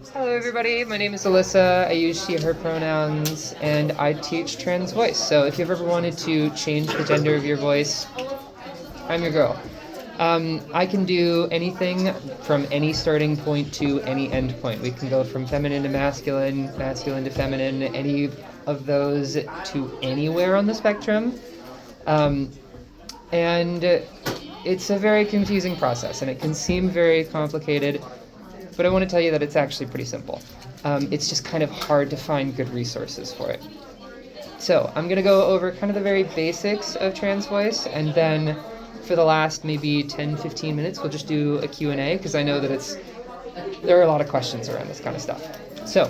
Hello, everybody. My name is Alyssa. I use she, her pronouns, and I teach trans voice. So if you've ever wanted to change the gender of your voice, I'm your girl. I can do anything from any starting point to any end point. We can go from feminine to masculine, masculine to feminine, any of those to anywhere on the spectrum. Um, and it's a very confusing process, and it can seem very complicated, but I want to tell you that it's actually pretty simple. It's just kind of hard to find good resources for it. So I'm going to go over kind of the very basics of trans voice, and then for the last maybe 10-15 minutes, we'll just do a Q&A, because I know that there are a lot of questions around this kind of stuff. So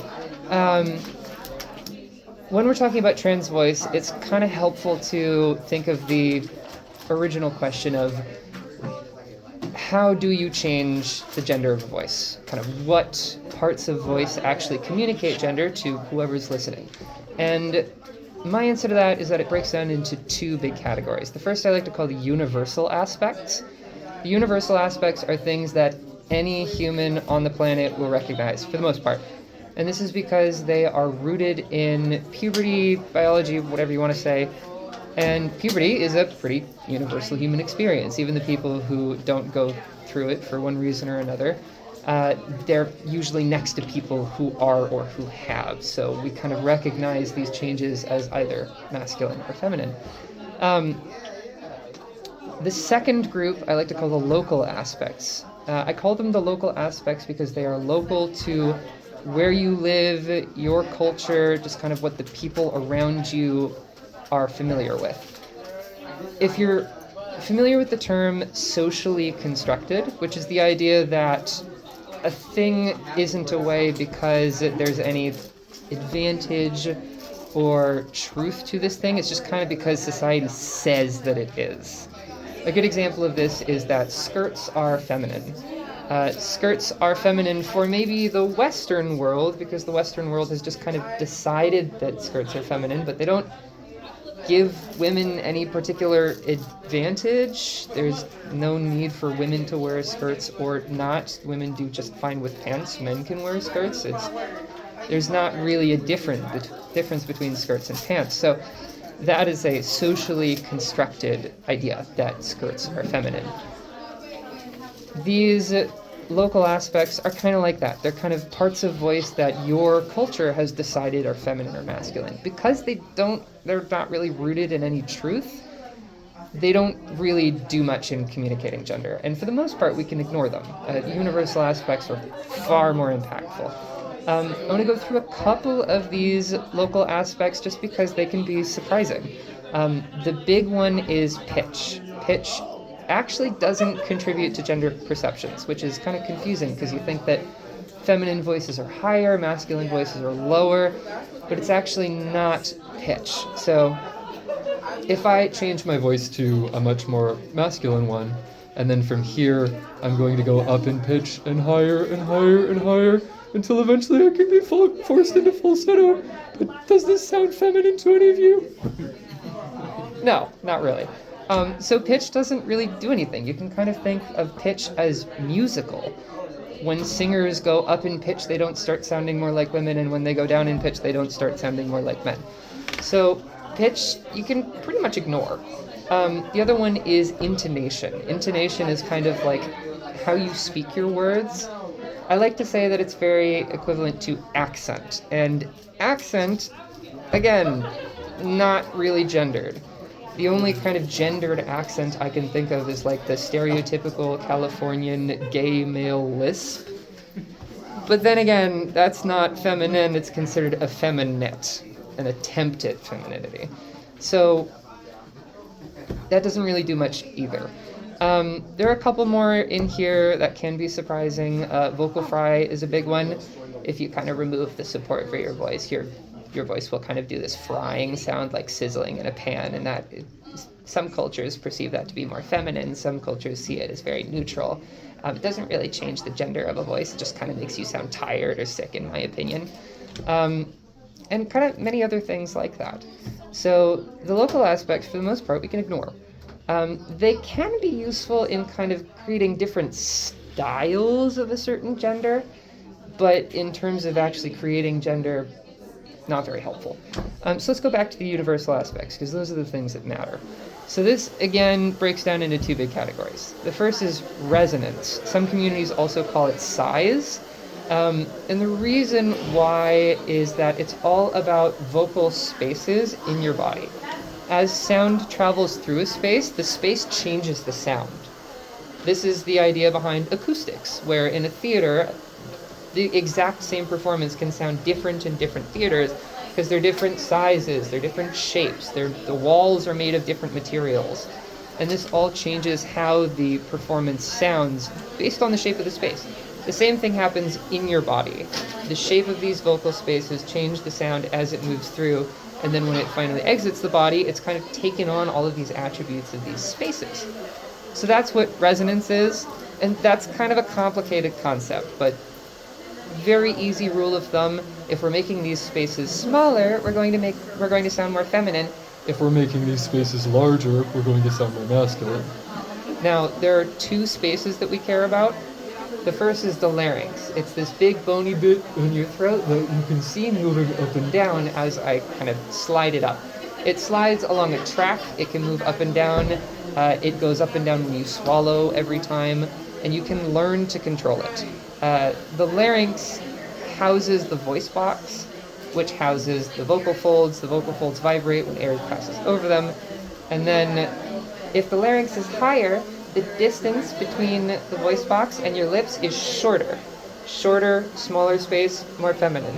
when we're talking about trans voice, it's kind of helpful to think of the original question of how do you change the gender of a voice? Kind of what parts of voice actually communicate gender to whoever's listening? And my answer to that is that it breaks down into two big categories. The first I like to call the universal aspects. The universal aspects are things that any human on the planet will recognize, for the most part. And this is because they are rooted in puberty, biology, whatever you want to say. And puberty is a pretty universal human experience. Even the people who don't go through it for one reason or another, they're usually next to people who are or who have. So we kind of recognize these changes as either masculine or feminine. The second group I like to call the local aspects. I call them the local aspects because they are local to where you live, your culture, just kind of what the people around you are familiar with. If you're familiar with the term socially constructed, which is the idea that a thing isn't a way because there's any advantage or truth to this thing, it's just kind of because society says that it is. A good example of this is that skirts are feminine. Skirts are feminine for maybe the Western world, because the Western world has just kind of decided that skirts are feminine, but they don't give women any particular advantage. There's no need for women to wear skirts or not. Women do just fine with pants. Men can wear skirts. There's not really a difference between skirts and pants. So that is a socially constructed idea that skirts are feminine. These local aspects are kind of like that. They're kind of parts of voice that your culture has decided are feminine or masculine. Because they're not really rooted in any truth, they don't really do much in communicating gender. And for the most part, we can ignore them. Universal aspects are far more impactful. I want to go through a couple of these local aspects just because they can be surprising. The big one is pitch. Pitch actually doesn't contribute to gender perceptions, which is kind of confusing because you think that feminine voices are higher, masculine voices are lower, but it's actually not pitch. So if I change my voice to a much more masculine one, and then from here I'm going to go up in pitch and higher and higher and higher until eventually I can be forced into falsetto. But does this sound feminine to any of you? No, not really. So pitch doesn't really do anything. You can kind of think of pitch as musical. When singers go up in pitch, they don't start sounding more like women, and when they go down in pitch, they don't start sounding more like men. So pitch, you can pretty much ignore. The other one is intonation. Intonation is kind of like how you speak your words. I like to say that it's very equivalent to accent. And accent, again, not really gendered. The only kind of gendered accent I can think of is like the stereotypical Californian gay male lisp. But then again, that's not feminine, it's considered effeminate, an attempt at femininity. So that doesn't really do much either. There are a couple more in here that can be surprising. Vocal fry is a big one. If you kind of remove the support for your voice, your voice will kind of do this frying sound like sizzling in a pan, and that some cultures perceive that to be more feminine, some cultures see it as very neutral. It doesn't really change the gender of a voice, it just kind of makes you sound tired or sick, in my opinion. And kind of many other things like that. So the local aspects, for the most part, we can ignore. They can be useful in kind of creating different styles of a certain gender, but in terms of actually creating gender, not very helpful. So let's go back to the universal aspects, because those are the things that matter. So this, again, breaks down into two big categories. The first is resonance. Some communities also call it size. And the reason why is that it's all about vocal spaces in your body. As sound travels through a space, the space changes the sound. This is the idea behind acoustics, where in a theater, the exact same performance can sound different in different theaters because they're different sizes, they're different shapes, the walls are made of different materials. And this all changes how the performance sounds based on the shape of the space. The same thing happens in your body. The shape of these vocal spaces change the sound as it moves through, and then when it finally exits the body, it's kind of taken on all of these attributes of these spaces. So that's what resonance is, and that's kind of a complicated concept, but very easy rule of thumb: if we're making these spaces smaller, we're going to sound more feminine. If we're making these spaces larger, we're going to sound more masculine. Now, there are two spaces that we care about. The first is the larynx. It's this big bony bit in your throat that you can see moving up and down as I kind of slide it up. It slides along a track. It can move up and down. It goes up and down when you swallow every time, and you can learn to control it. The larynx houses the voice box, which houses the vocal folds. The vocal folds vibrate when air passes over them. And then if the larynx is higher, the distance between the voice box and your lips is shorter. Shorter, smaller space, more feminine.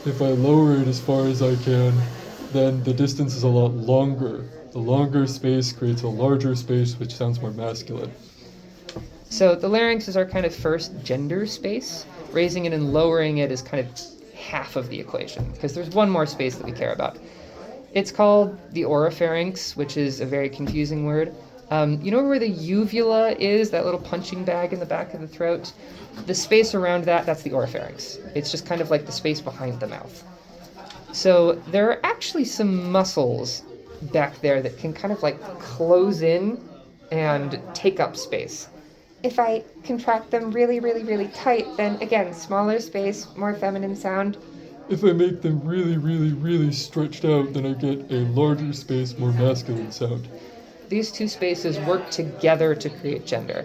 If I lower it as far as I can, then the distance is a lot longer. The longer space creates a larger space, which sounds more masculine. So the larynx is our kind of first gender space. Raising it and lowering it is kind of half of the equation, because there's one more space that we care about. It's called the oropharynx, which is a very confusing word. You know where the uvula is, that little punching bag in the back of the throat? The space around that, that's the oropharynx. It's just kind of like the space behind the mouth. So there are actually some muscles back there that can kind of like close in and take up space. If I contract them really, really, really tight, then again, smaller space, more feminine sound. If I make them really, really, really stretched out, then I get a larger space, more masculine sound. These two spaces work together to create gender.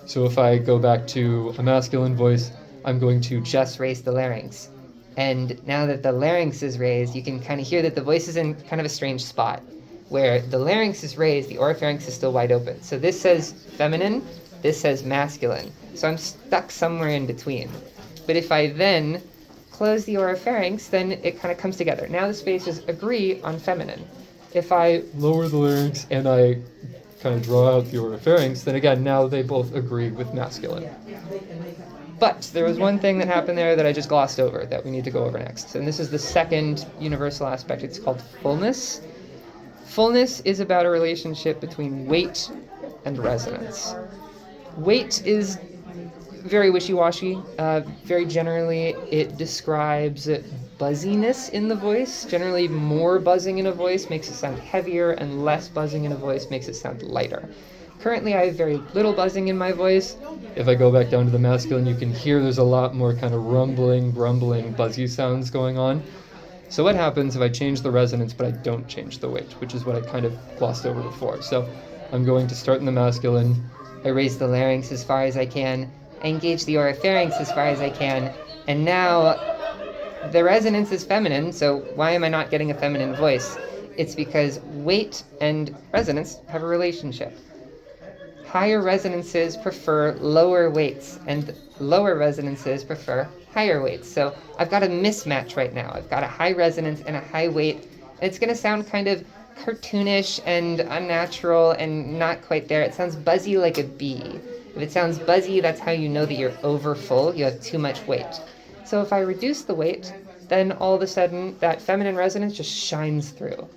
So if I go back to a masculine voice, I'm going to just raise the larynx. And now that the larynx is raised, you can kind of hear that the voice is in kind of a strange spot. Where the larynx is raised, the oropharynx is still wide open. So this says feminine, this says masculine. So I'm stuck somewhere in between. But if I then close the oropharynx, then it kind of comes together. Now the spaces agree on feminine. If I lower the larynx and I kind of draw out the oropharynx, then again, now they both agree with masculine. But there was one thing that happened there that I just glossed over that we need to go over next. And this is the second universal aspect. It's called fullness. Fullness is about a relationship between weight and resonance. Weight is very wishy-washy. Very generally, it describes buzziness in the voice. Generally, more buzzing in a voice makes it sound heavier, and less buzzing in a voice makes it sound lighter. Currently, I have very little buzzing in my voice. If I go back down to the masculine, you can hear there's a lot more kind of rumbling, grumbling, buzzy sounds going on. So what happens if I change the resonance, but I don't change the weight, which is what I kind of glossed over before. So I'm going to start in the masculine. I raise the larynx as far as I can. I engage the oropharynx as far as I can. And now the resonance is feminine, so why am I not getting a feminine voice? It's because weight and resonance have a relationship. Higher resonances prefer lower weights, and lower resonances prefer higher weights. So I've got a mismatch right now. I've got a high resonance and a high weight. And it's going to sound kind of cartoonish and unnatural and not quite there. It sounds buzzy like a bee. If it sounds buzzy, that's how you know that you're over full. You have too much weight. So if I reduce the weight, then all of a sudden that feminine resonance just shines through.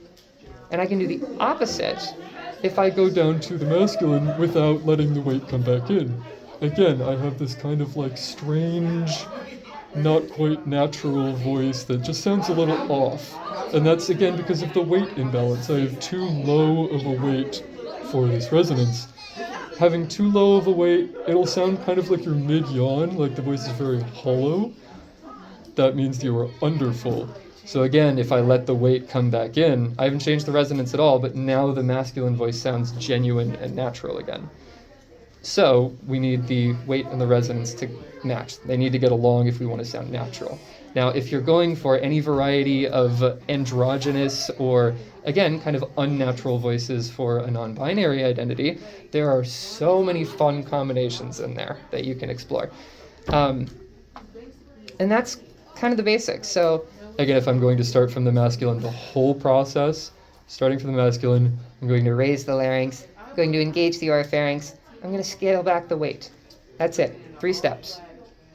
And I can do the opposite if I go down to the masculine without letting the weight come back in. Again, I have this kind of like strange, not quite natural voice that just sounds a little off. And that's again because of the weight imbalance. I have too low of a weight for this resonance. Having too low of a weight, it'll sound kind of like you're mid-yawn, like the voice is very hollow. that means you are under full. So again, if I let the weight come back in, I haven't changed the resonance at all, but now the masculine voice sounds genuine and natural again. So we need the weight and the resonance to match. They need to get along if we want to sound natural. Now, if you're going for any variety of androgynous or, again, kind of unnatural voices for a non-binary identity, there are so many fun combinations in there that you can explore. And that's kind of the basics. So again, if I'm going to start from the masculine, the whole process, starting from the masculine, I'm going to raise the larynx, I'm going to engage the oropharynx, I'm going to scale back the weight. That's it. 3 steps.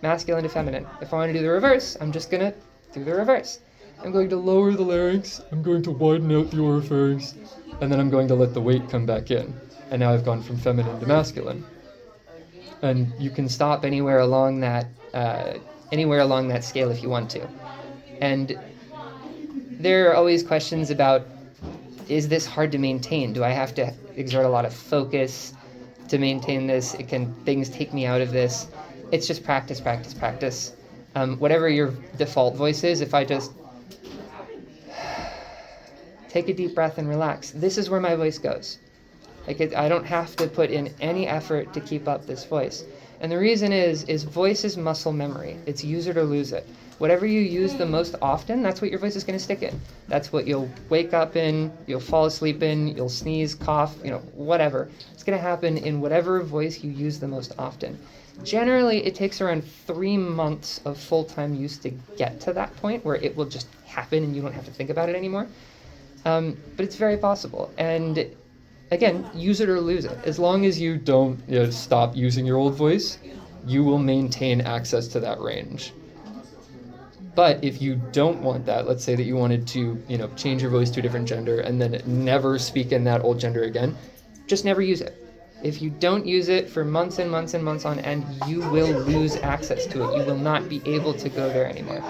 Masculine to feminine. If I want to do the reverse, I'm just going to do the reverse. I'm going to lower the larynx, I'm going to widen out the oropharynx, and then I'm going to let the weight come back in. And now I've gone from feminine to masculine. And you can stop anywhere along that scale if you want to. And there are always questions about, is this hard to maintain? Do I have to exert a lot of focus to maintain this? Can things take me out of this? It's just practice, practice, practice. Whatever your default voice is, if I just take a deep breath and relax, this is where my voice goes. I don't have to put in any effort to keep up this voice. And the reason is voice is muscle memory. It's use it or lose it. Whatever you use the most often, that's what your voice is going to stick in. That's what you'll wake up in, you'll fall asleep in, you'll sneeze, cough, whatever. It's going to happen in whatever voice you use the most often. Generally, it takes around 3 months of full-time use to get to that point where it will just happen and you don't have to think about it anymore. But it's very possible. And again, use it or lose it. As long as you don't stop using your old voice, you will maintain access to that range. But if you don't want that, let's say that you wanted to, change your voice to a different gender and then never speak in that old gender again, just never use it. If you don't use it for months and months and months on end, you will lose access to it. You will not be able to go there anymore.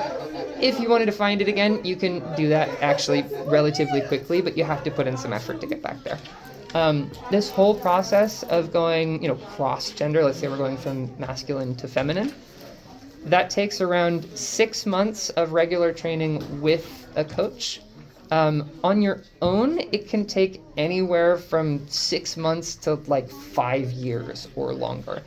If you wanted to find it again, you can do that actually relatively quickly, but you have to put in some effort to get back there. This whole process of going, cross-gender, let's say we're going from masculine to feminine, that takes around 6 months of regular training with a coach. On your own, it can take anywhere from 6 months to 5 years or longer.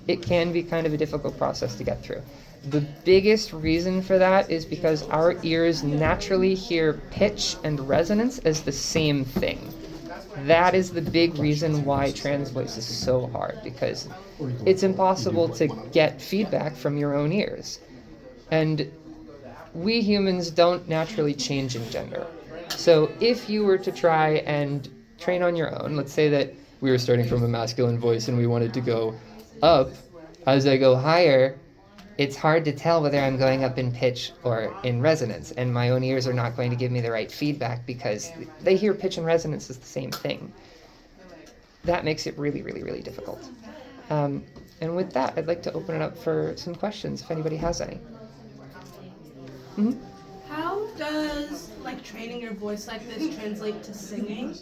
It can be kind of a difficult process to get through. The biggest reason for that is because our ears naturally hear pitch and resonance as the same thing. That is the big reason why trans voice is so hard, because it's impossible to get feedback from your own ears. And we humans don't naturally change in gender. So if you were to try and train on your own, let's say that we were starting from a masculine voice and we wanted to go up, as I go higher, it's hard to tell whether I'm going up in pitch or in resonance, and my own ears are not going to give me the right feedback because they hear pitch and resonance as the same thing. That makes it really, really, really difficult. And with that, I'd like to open it up for some questions if anybody has any. Mm-hmm. How does training your voice like this translate to singing?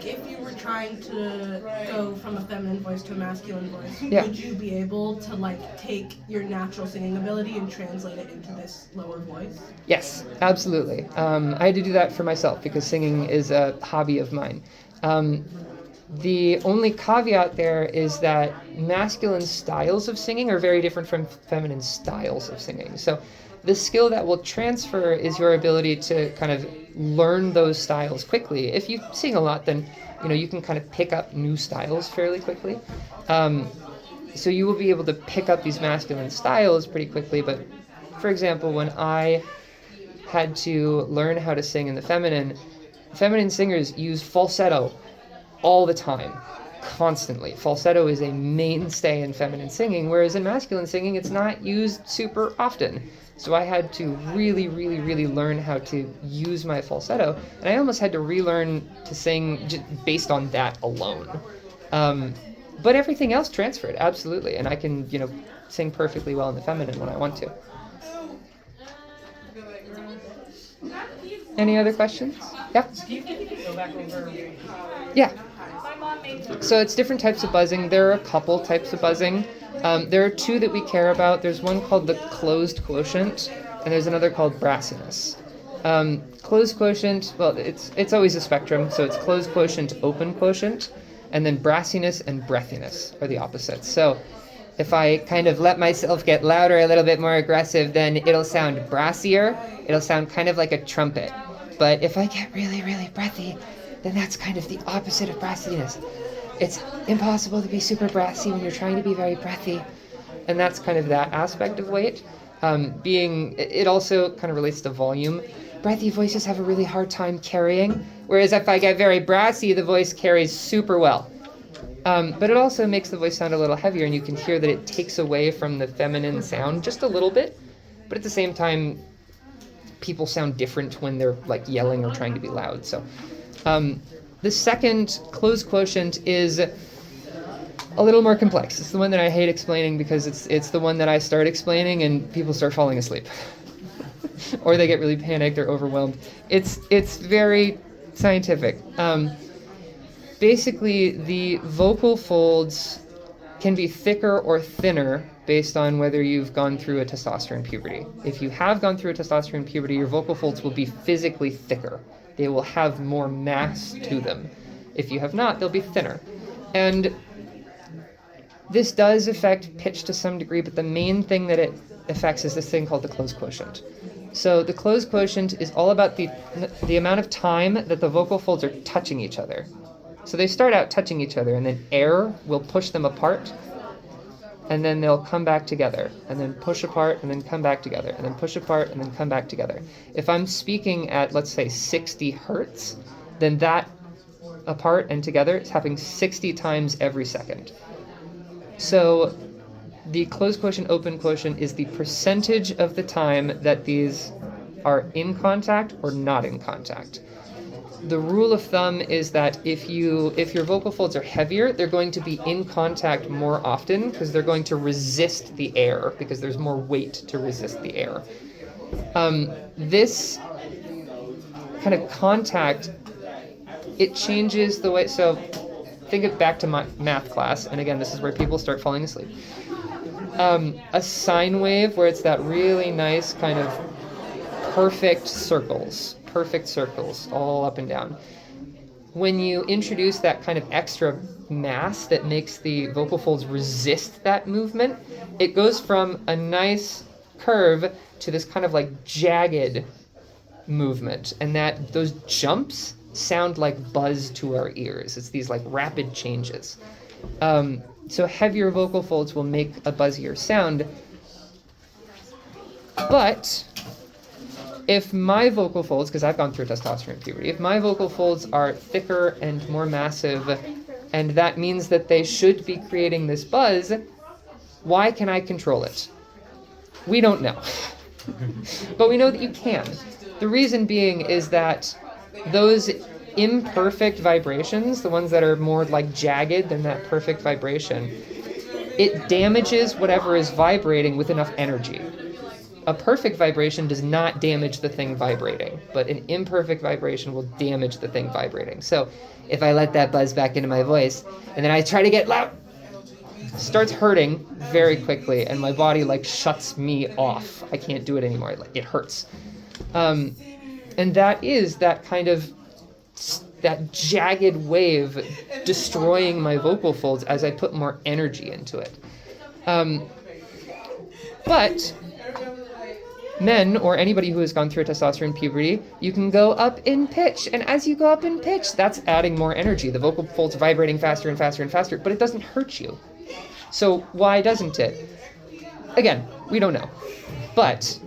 If you were trying to go from a feminine voice to a masculine voice, would you be able to take your natural singing ability and translate it into this lower voice? Yes, absolutely. I had to do that for myself because singing is a hobby of mine. The only caveat there is that masculine styles of singing are very different from feminine styles of singing. So the skill that will transfer is your ability to kind of learn those styles quickly. If you sing a lot, then you can kind of pick up new styles fairly quickly. So you will be able to pick up these masculine styles pretty quickly. But for example, when I had to learn how to sing in the feminine singers use falsetto all the time, constantly. Falsetto is a mainstay in feminine singing, whereas in masculine singing, it's not used super often. So I had to really, really, really learn how to use my falsetto, and I almost had to relearn to sing based on that alone. But everything else transferred, absolutely, and I can, sing perfectly well in the feminine when I want to. Any other questions? Yeah? Go back over. Yeah. So it's different types of buzzing. There are a couple types of buzzing. There are two that we care about. There's one called the closed quotient, and there's another called brassiness. Closed quotient, well, it's always a spectrum, so it's closed quotient, open quotient, and then brassiness and breathiness are the opposites. So if I kind of let myself get louder, a little bit more aggressive, then it'll sound brassier. It'll sound kind of like a trumpet. But if I get really, really breathy, then that's kind of the opposite of brassiness. It's impossible to be super brassy when you're trying to be very breathy. And that's kind of that aspect of weight. It also kind of relates to volume. Breathy voices have a really hard time carrying, whereas if I get very brassy, the voice carries super well. But it also makes the voice sound a little heavier, and you can hear that it takes away from the feminine sound just a little bit. But at the same time, people sound different when they're like yelling or trying to be loud. So the second closed quotient is a little more complex. It's the one that I hate explaining because it's the one that I start explaining and people start falling asleep. Or they get really panicked or overwhelmed. It's very scientific. Basically, the vocal folds can be thicker or thinner based on whether you've gone through a testosterone puberty. If you have gone through a testosterone puberty, your vocal folds will be physically thicker. They will have more mass to them. If you have not, they'll be thinner. And this does affect pitch to some degree, but the main thing that it affects is this thing called the closed quotient. So the closed quotient is all about the amount of time that the vocal folds are touching each other. So they start out touching each other, and then air will push them apart, and then they'll come back together, and then push apart, and then come back together, and then push apart, and then come back together. If I'm speaking at, let's say, 60 hertz, then that apart and together is happening 60 times every second. So the closed quotient, open quotient is the percentage of the time that these are in contact or not in contact. The rule of thumb is that if your vocal folds are heavier, they're going to be in contact more often because they're going to resist the air because there's more weight to resist the air. This kind of contact, it changes the way, so think it back to my math class, and again, this is where people start falling asleep. A sine wave where it's that really nice kind of perfect circles all up and down. When you introduce that kind of extra mass that makes the vocal folds resist that movement, it goes from a nice curve to this kind of like jagged movement, and that those jumps sound like buzz to our ears. It's these like rapid changes. So heavier vocal folds will make a buzzier sound. But if my vocal folds, because I've gone through testosterone puberty, if my vocal folds are thicker and more massive, and that means that they should be creating this buzz, why can I control it? We don't know. But we know that you can. The reason being is that those imperfect vibrations, the ones that are more like jagged than that perfect vibration, it damages whatever is vibrating with enough energy. A perfect vibration does not damage the thing vibrating, but an imperfect vibration will damage the thing vibrating. So if I let that buzz back into my voice, and then I try to get loud, it starts hurting very quickly, and my body like shuts me off. I can't do it anymore. It hurts. And that is that kind of that jagged wave destroying my vocal folds as I put more energy into it. But men, or anybody who has gone through a testosterone puberty, you can go up in pitch. And as you go up in pitch, that's adding more energy. The vocal folds vibrating faster and faster and faster, but it doesn't hurt you. So why doesn't it? Again, we don't know. But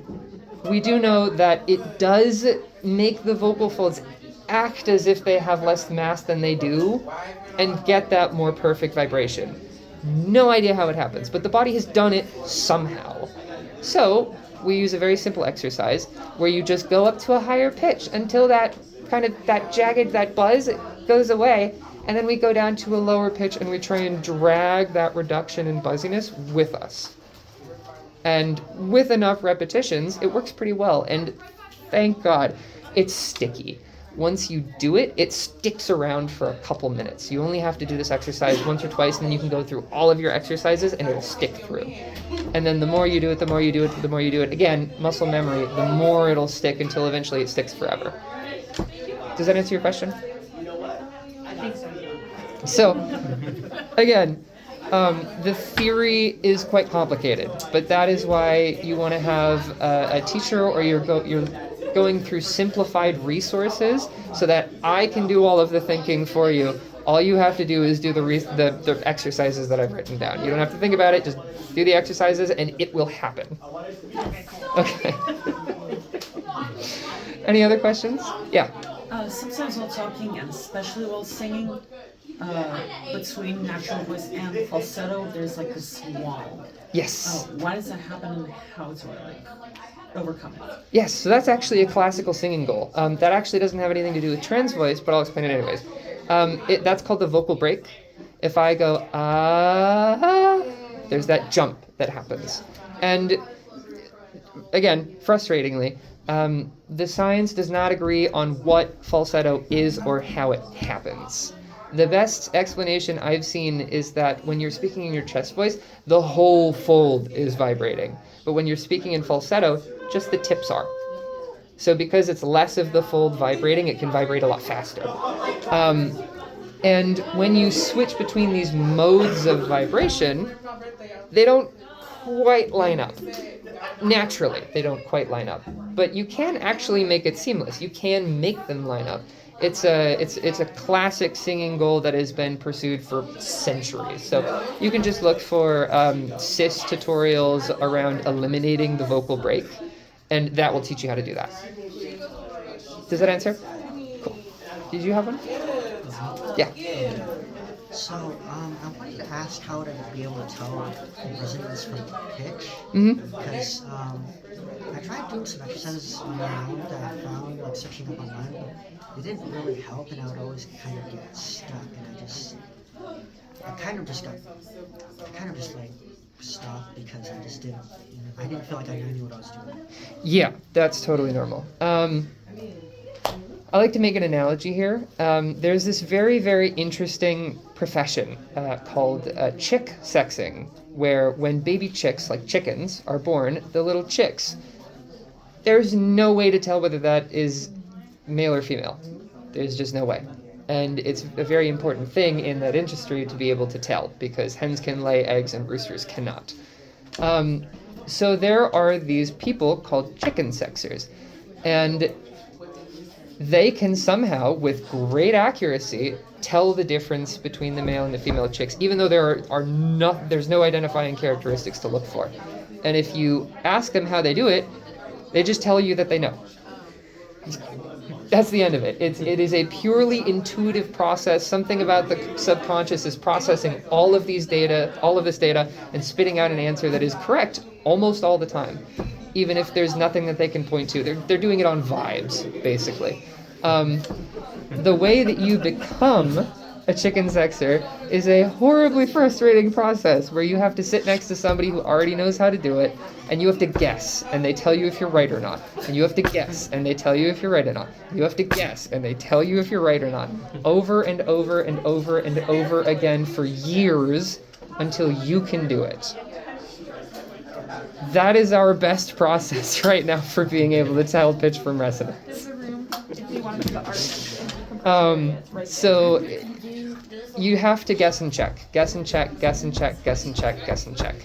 we do know that it does make the vocal folds act as if they have less mass than they do and get that more perfect vibration. No idea how it happens, but the body has done it somehow. So we use a very simple exercise where you just go up to a higher pitch until that kind of that jagged, that buzz goes away, and then we go down to a lower pitch and we try and drag that reduction in buzziness with us. And with enough repetitions, it works pretty well, and thank God, it's sticky. once you do it, it sticks around for a couple minutes. You only have to do this exercise once or twice, and then you can go through all of your exercises and it'll stick through. And then the more you do it, the more you do it, the more you do it. Again, muscle memory, the more it'll stick until eventually it sticks forever. Does that answer your question? I think so. So, again, the theory is quite complicated, but that is why you want to have a teacher, or you're going through simplified resources so that I can do all of the thinking for you. All you have to do is do the exercises that I've written down. You don't have to think about it, just do the exercises and it will happen. Okay. Any other questions? Yeah. Sometimes while talking, and especially while singing, between natural voice and falsetto, there's like this wall. Yes. Why does that happen, and how to like overcome it? Yes, so that's actually a classical singing goal. That actually doesn't have anything to do with trans voice, but I'll explain it anyways. That's called the vocal break. If I go, ah, there's that jump that happens. And again, frustratingly, the science does not agree on what falsetto is or how it happens. The best explanation I've seen is that when you're speaking in your chest voice, the whole fold is vibrating. But when you're speaking in falsetto, just the tips are. So because it's less of the fold vibrating, it can vibrate a lot faster. And when you switch between these modes of vibration, they don't quite line up. Naturally, they don't quite line up. But you can actually make it seamless. You can make them line up. It's a classic singing goal that has been pursued for centuries. So you can just look for CIS tutorials around eliminating the vocal break, and that will teach you how to do that. Does that answer? Cool. Did you have one? Yeah. So, I wanted to ask how to be able to tell resonance from pitch. Mm-hmm. Because I tried doing some exercises on my own that I found, like searching up online, but it didn't really help, and I would always kind of get stuck, and I kind of just like stopped because I just didn't, I didn't feel like I knew what I was doing. Yeah, that's totally normal. I like to make an analogy here. There's this very, very interesting profession called chick sexing, where when baby chicks, like chickens, are born, the little chicks, there's no way to tell whether that is male or female. There's just no way. And it's a very important thing in that industry to be able to tell, because hens can lay eggs and roosters cannot. So there are these people called chicken sexers, and they can somehow, with great accuracy, tell the difference between the male and the female chicks, even though there's no identifying characteristics to look for. And if you ask them how they do it, they just tell you that they know. That's the end of it. It is a purely intuitive process. Something about the subconscious is processing all of this data, and spitting out an answer that is correct almost all the time, even if there's nothing that they can point to. They're doing it on vibes, basically. The way that you become a chicken sexer is a horribly frustrating process where you have to sit next to somebody who already knows how to do it, and you have to guess, and they tell you if you're right or not. And you have to guess, and they tell you if you're right or not. You have to guess, and they tell you if you're right or not. Over and over and over and over again for years until you can do it. That is our best process right now for being able to tell pitch from resonance. There's a room if you want to put the art. So you have to guess and check, guess and check, guess and check, guess and check, guess and check,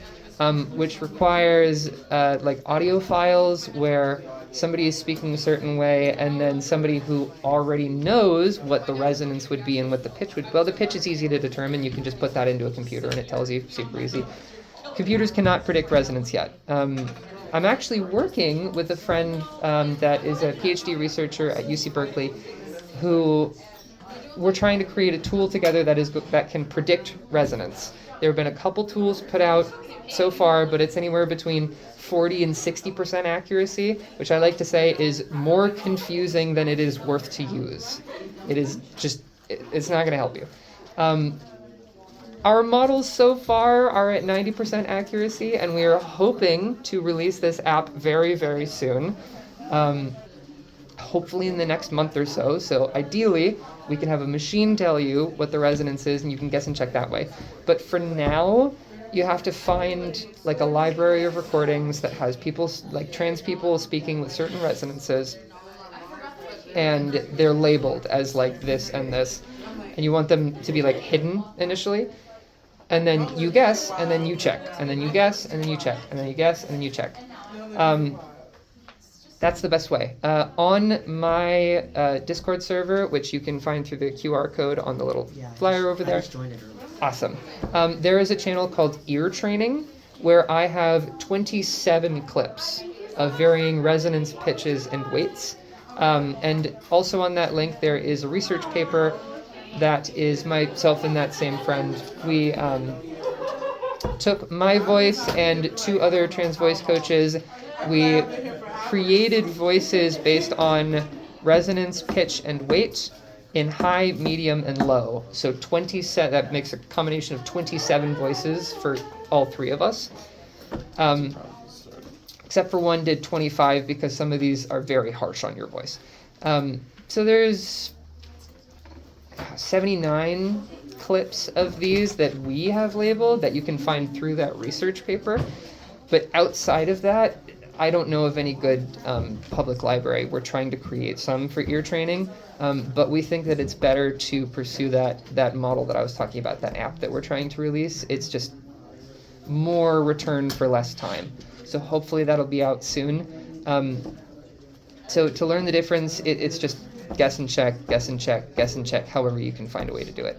which requires like audio files where somebody is speaking a certain way, and then somebody who already knows what the resonance would be and what the pitch would. Well, the pitch is easy to determine. You can just put that into a computer, and it tells you super easy. Computers cannot predict resonance yet. I'm actually working with a friend that is a PhD researcher at UC Berkeley, who we're trying to create a tool together that can predict resonance. There have been a couple tools put out so far, but it's anywhere between 40 and 60% accuracy, which I like to say is more confusing than it is worth to use. It is just, it's not going to help you. Our models so far are at 90% accuracy, and we are hoping to release this app very, very soon. hopefully in the next month or so. So ideally, we can have a machine tell you what the resonance is, and you can guess and check that way. But for now, you have to find like a library of recordings that has people, like trans people speaking with certain resonances, and they're labeled as like this and this, and you want them to be like hidden initially. And then you guess, and then you check, and then you guess, and then you check, and then you guess, and then you check. That's the best way. On my Discord server, which you can find through the QR code on the little flyer over there. I just joined it earlier. Awesome. There is a channel called Ear Training, where I have 27 clips of varying resonance, pitches, and weights. And also on that link, there is a research paper that is myself and that same friend. We took my voice and 2 other trans voice coaches. We created voices based on resonance, pitch, and weight in high, medium, and low. So 27, that makes a combination of 27 voices for all 3 of us. Except for one did 25 because some of these are very harsh on your voice. So there's 79 clips of these that we have labeled that you can find through that research paper. But outside of that, I don't know of any good public library. We're trying to create some for ear training, but we think that it's better to pursue that model that I was talking about, that app that we're trying to release. It's just more return for less time. So hopefully that'll be out soon. So to learn the difference, it's just guess and check, guess and check, guess and check, however you can find a way to do it.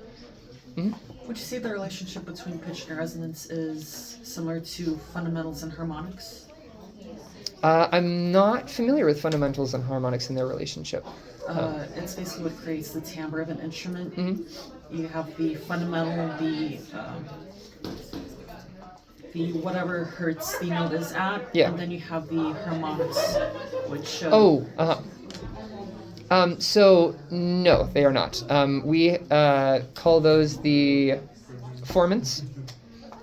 Mm-hmm. Would you say the relationship between pitch and resonance is similar to fundamentals and harmonics? I'm not familiar with fundamentals and harmonics in their relationship. It's basically what creates the timbre of an instrument. Mm-hmm. You have the fundamental, the whatever hertz the note is at, and then you have the harmonics, which so no, they are not. We call those the formants,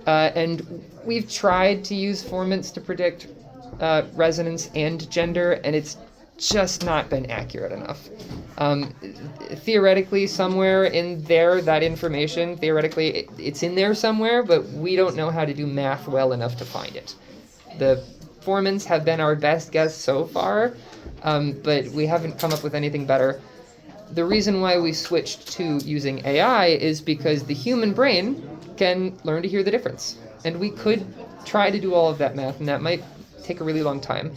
and we've tried to use formants to predict resonance and gender, and it's just not been accurate enough. Theoretically, somewhere in there, that information, theoretically, it's in there somewhere, but we don't know how to do math well enough to find it. The formants have been our best guess so far, but we haven't come up with anything better. The reason why we switched to using AI is because the human brain can learn to hear the difference. And we could try to do all of that math, and that might take a really long time.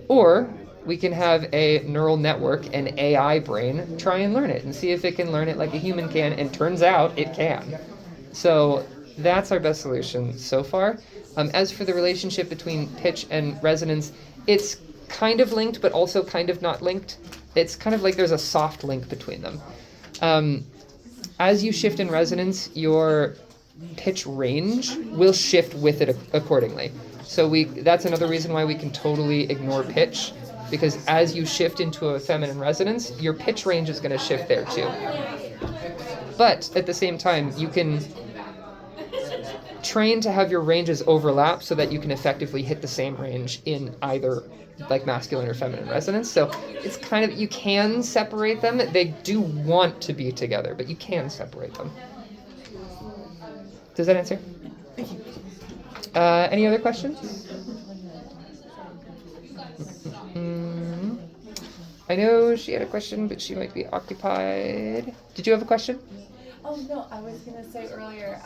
Or we can have a neural network, an AI brain, try and learn it and see if it can learn it like a human can, and turns out it can. So that's our best solution so far. As for the relationship between pitch and resonance, it's kind of linked, but also kind of not linked. It's kind of like there's a soft link between them. As you shift in resonance, your pitch range will shift with it accordingly. So that's another reason why we can totally ignore pitch, because as you shift into a feminine resonance, your pitch range is going to shift there too. But at the same time, you can train to have your ranges overlap so that you can effectively hit the same range in either like masculine or feminine resonance. So it's kind of, you can separate them. They do want to be together, but you can separate them. Does that answer? Thank you. Any other questions? I know she had a question, but she might be occupied. Did you have a question? Oh no, I was gonna say earlier,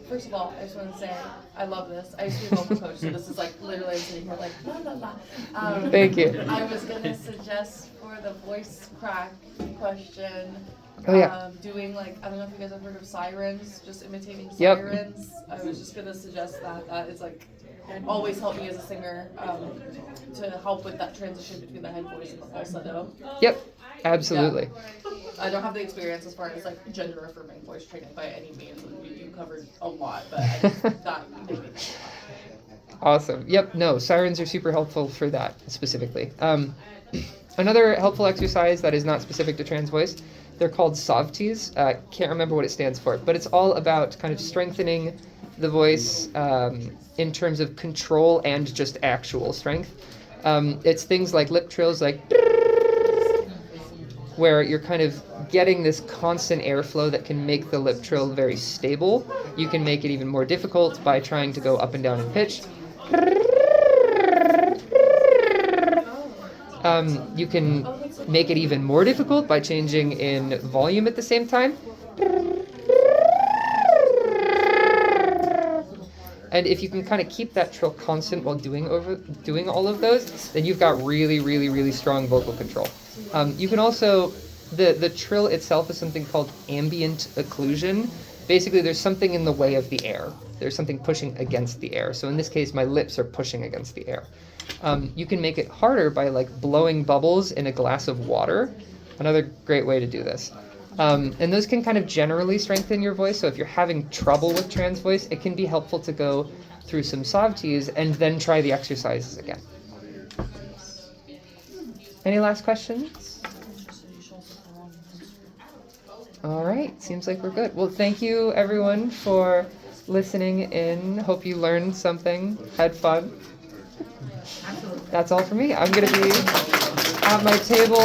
first of all, I just wanna say, I love this. I used to be a vocal coach, so this is like, literally I'm sitting here like, la la la. Thank you. I was gonna suggest for the voice crack question, doing like, I don't know if you guys have heard of sirens, just imitating sirens. I was just gonna suggest that it's like, always helped me as a singer, to help with that transition between the head voice and the falsetto. Yep, absolutely. Yeah. I don't have the experience as far as like gender affirming voice training by any means. You covered a lot, but I just thought maybe. Awesome. Yep. No, sirens are super helpful for that specifically. Another helpful exercise that is not specific to trans voice, they're called SOVTs. Can't remember what it stands for, but it's all about kind of strengthening the voice in terms of control and just actual strength. It's things like lip trills, like where you're kind of getting this constant airflow that can make the lip trill very stable. You can make it even more difficult by trying to go up and down in pitch. You can make it even more difficult by changing in volume at the same time. And if you can kind of keep that trill constant while doing all of those, then you've got really, really, really strong vocal control. You can also, the trill itself is something called ambient occlusion. Basically, there's something in the way of the air. There's something pushing against the air. So in this case, my lips are pushing against the air. You can make it harder by like blowing bubbles in a glass of water. Another great way to do this. And those can kind of generally strengthen your voice. So if you're having trouble with trans voice, it can be helpful to go through some Savtis and then try the exercises again. Any last questions? All right, seems like we're good. Well, thank you everyone for listening in. Hope you learned something, had fun. That's all for me. I'm going to be at my table.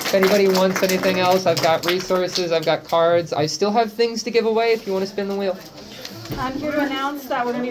If anybody wants anything else, I've got resources, I've got cards. I still have things to give away if you want to spin the wheel. I'm here to announce that we're going to